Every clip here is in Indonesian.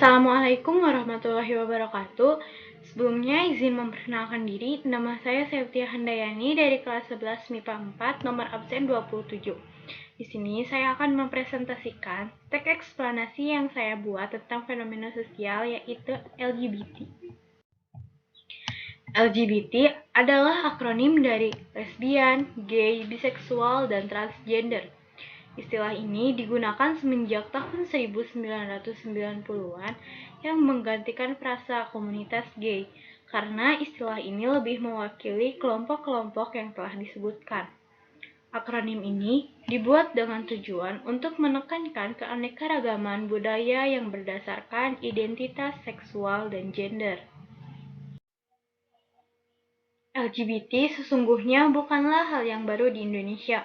Assalamualaikum warahmatullahi wabarakatuh. Sebelumnya izin memperkenalkan diri, nama saya Septia Handayani dari kelas 11 MIPA 4, nomor absen 27. Di sini saya akan mempresentasikan teks eksplanasi yang saya buat tentang fenomena sosial yaitu LGBT. LGBT adalah akronim dari lesbian, gay, biseksual, dan transgender. Istilah ini digunakan semenjak tahun 1990-an yang menggantikan frasa komunitas gay, karena istilah ini lebih mewakili kelompok-kelompok yang telah disebutkan. Akronim ini dibuat dengan tujuan untuk menekankan keanekaragaman budaya yang berdasarkan identitas seksual dan gender. LGBT sesungguhnya bukanlah hal yang baru di Indonesia.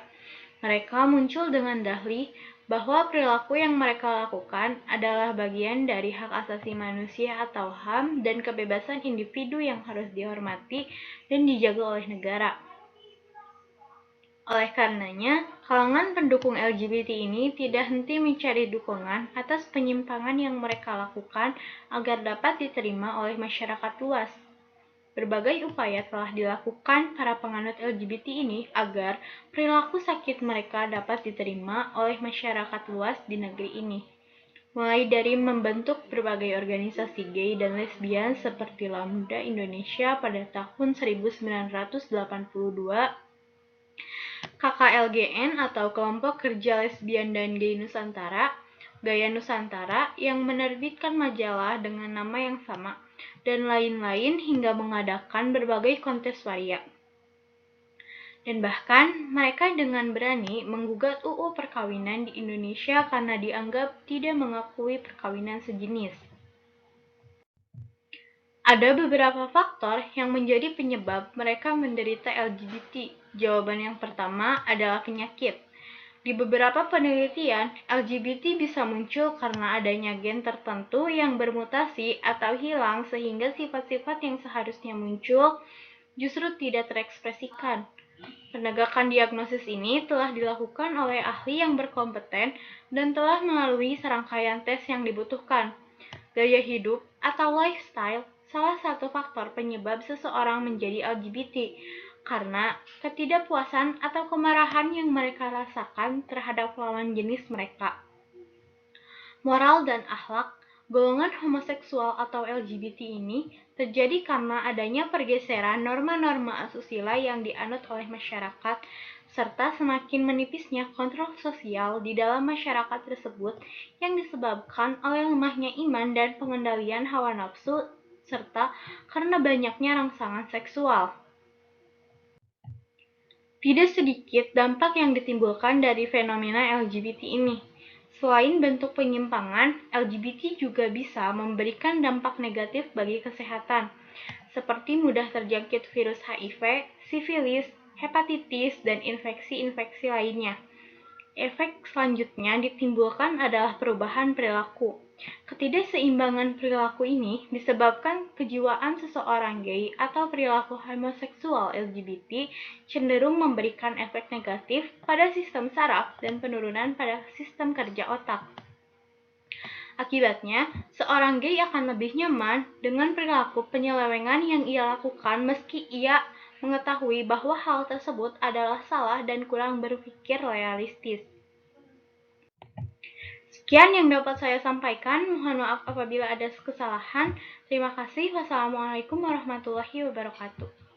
Mereka muncul dengan dalih bahwa perilaku yang mereka lakukan adalah bagian dari hak asasi manusia atau HAM dan kebebasan individu yang harus dihormati dan dijaga oleh negara. Oleh karenanya, kalangan pendukung LGBT ini tidak henti mencari dukungan atas penyimpangan yang mereka lakukan agar dapat diterima oleh masyarakat luas. Berbagai upaya telah dilakukan para penganut LGBT ini agar perilaku sakit mereka dapat diterima oleh masyarakat luas di negeri ini. Mulai dari membentuk berbagai organisasi gay dan lesbian seperti Lamda Indonesia pada tahun 1982, KKLGN atau Kelompok Kerja Lesbian dan Gay Nusantara, Gaya Nusantara yang menerbitkan majalah dengan nama yang sama, dan lain-lain hingga mengadakan berbagai kontes waria. Dan bahkan mereka dengan berani menggugat UU perkawinan di Indonesia karena dianggap tidak mengakui perkawinan sejenis. Ada beberapa faktor yang menjadi penyebab mereka menderita LGBT. Jawaban yang pertama adalah penyakit. Di beberapa penelitian, LGBT bisa muncul karena adanya gen tertentu yang bermutasi atau hilang sehingga sifat-sifat yang seharusnya muncul justru tidak terekspresikan. Penegakan diagnosis ini telah dilakukan oleh ahli yang berkompeten dan telah melalui serangkaian tes yang dibutuhkan. Gaya hidup atau lifestyle salah satu faktor penyebab seseorang menjadi LGBT, karena ketidakpuasan atau kemarahan yang mereka rasakan terhadap lawan jenis mereka. Moral dan akhlak, golongan homoseksual atau LGBT ini terjadi karena adanya pergeseran norma-norma asusila yang dianut oleh masyarakat, serta semakin menipisnya kontrol sosial di dalam masyarakat tersebut yang disebabkan oleh lemahnya iman dan pengendalian hawa nafsu, serta karena banyaknya rangsangan seksual. Tidak sedikit dampak yang ditimbulkan dari fenomena LGBT ini. Selain bentuk penyimpangan, LGBT juga bisa memberikan dampak negatif bagi kesehatan, seperti mudah terjangkit virus HIV, sifilis, hepatitis, dan infeksi-infeksi lainnya. Efek selanjutnya ditimbulkan adalah perubahan perilaku. Ketidakseimbangan perilaku ini disebabkan kejiwaan seseorang gay atau perilaku homoseksual LGBT cenderung memberikan efek negatif pada sistem saraf dan penurunan pada sistem kerja otak. Akibatnya, seorang gay akan lebih nyaman dengan perilaku penyelewengan yang ia lakukan meski ia mengetahui bahwa hal tersebut adalah salah dan kurang berpikir realistis. Sekian yang dapat saya sampaikan. Mohon maaf apabila ada kesalahan. Terima kasih. Wassalamualaikum warahmatullahi wabarakatuh.